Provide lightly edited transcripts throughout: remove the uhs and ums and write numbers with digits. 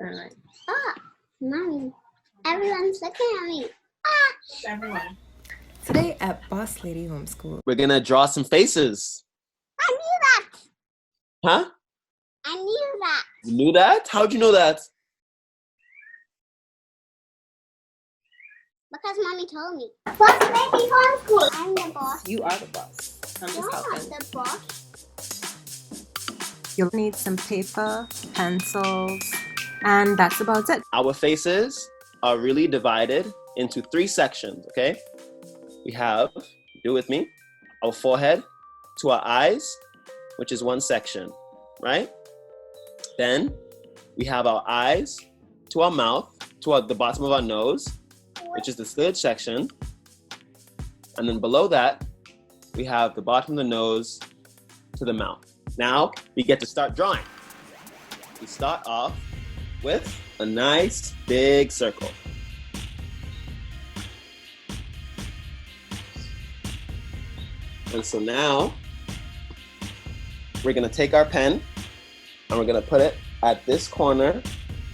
turn. Oh, Mommy. Everyone's looking at me. Ah! Everyone. Today at Boss Lady Homeschool, we're gonna draw some faces. I knew that. Huh? I knew that. You knew that? How'd you know that? Because Mommy told me. Boss Lady Homeschool. I'm the boss. you are the boss. I'm just You're not helping. the boss. You'll need some paper, pencils, and that's about it. Our faces are really divided into 3 sections, okay? We have, do it with me, our forehead to our eyes, which is 1 section, right? Then we have our eyes to our mouth, to the bottom of our nose, which is the 3rd section. And then below that, we have the bottom of the nose to the mouth. Now we get to start drawing. We start off with a nice big circle. And so now we're gonna take our pen and we're gonna put it at this corner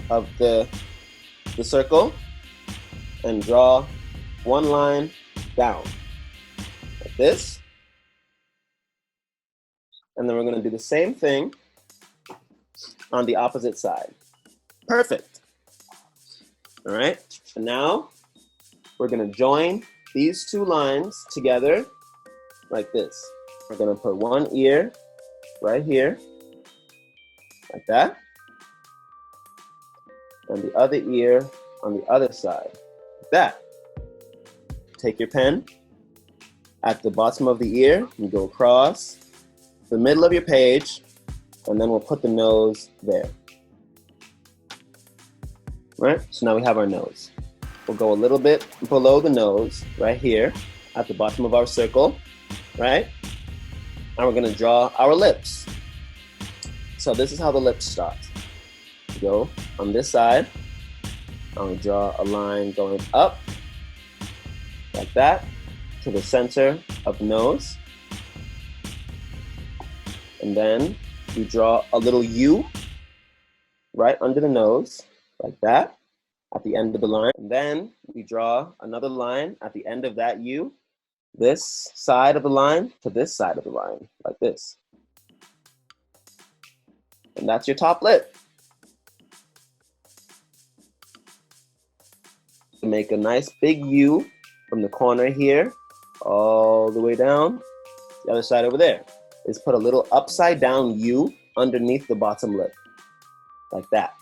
of the circle and draw 1 line down, like this. And then we're gonna do the same thing on the opposite side. Perfect. All right, and now we're gonna join these 2 lines together like this. We're gonna put 1 ear right here, like that, and the other ear on the other side, like that. Take your pen at the bottom of the ear and go across the middle of your page, and then we'll put the nose there. Right, so now we have our nose. We'll go a little bit below the nose, right here, at the bottom of our circle, right? And we're gonna draw our lips. So this is how the lips start. We go on this side, and we draw a line going up, like that, to the center of the nose. And then we draw a little U right under the nose, like that, at the end of the line. And then we draw another line at the end of that U, this side of the line to this side of the line, like this. And that's your top lip. To make a nice big U from the corner here, all the way down, the other side over there, is put a little upside down U underneath the bottom lip, like that.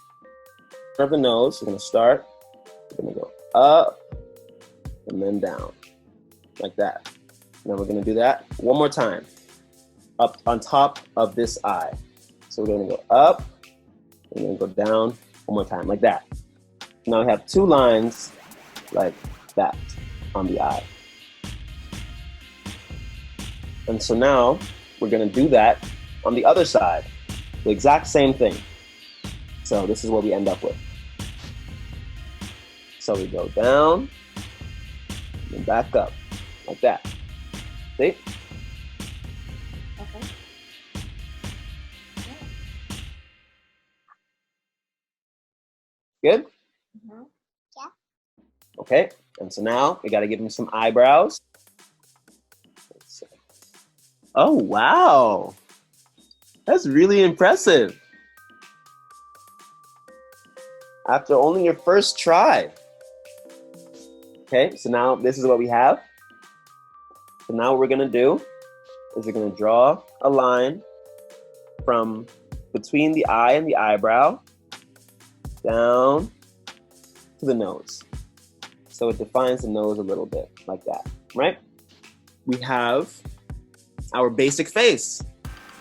For the nose, we're gonna start, we're gonna go up and then down, like that. Now we're gonna do that 1 more time, up on top of this eye. So we're gonna go up, and then go down 1 more time, like that. Now we have 2 lines like that on the eye. And so now we're gonna do that on the other side, the exact same thing. So this is what we end up with. So we go down and back up, like that. See? Okay. Good? Mm-hmm. Yeah. Okay, and so now we gotta give him some eyebrows. Let's see. Oh, wow. That's really impressive. After only your first try. Okay, so now this is what we have. So now what we're gonna do is we're gonna draw a line from between the eye and the eyebrow down to the nose. So it defines the nose a little bit, like that, right? We have our basic face,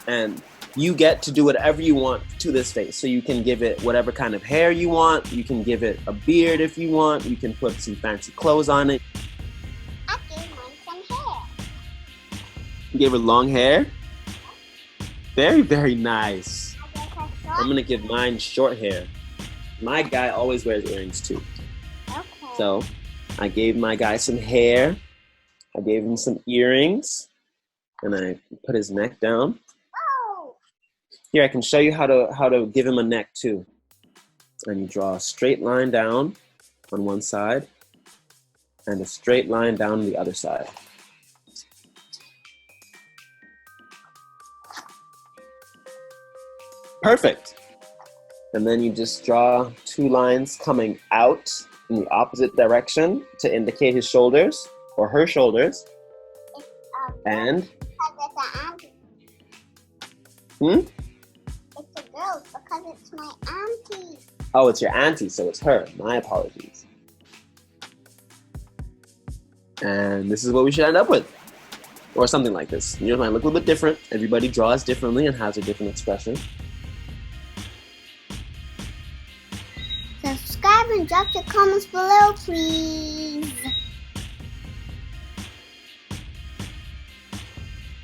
and you get to do whatever you want to this face. So you can give it whatever kind of hair you want. You can give it a beard if you want. You can put some fancy clothes on it. I gave mine some hair. You gave her long hair? Very, very nice. I gave her I'm short. gonna give mine short hair. My guy always wears earrings too. Okay. So I gave my guy some hair. I gave him some earrings. And I put his neck down. Oh. Here, I can show you how to give him a neck too. And you draw a straight line down on one side and a straight line down the other side. Perfect. And then you just draw two lines coming out in the opposite direction to indicate his shoulders or her shoulders. And Because it's an auntie. It's a girl because it's my auntie. Oh, it's your auntie, so it's her. My apologies. And this is what we should end up with. Or something like this. Yours might look a little bit different. Everybody draws differently and has a different expression. Subscribe and drop your comments below, please.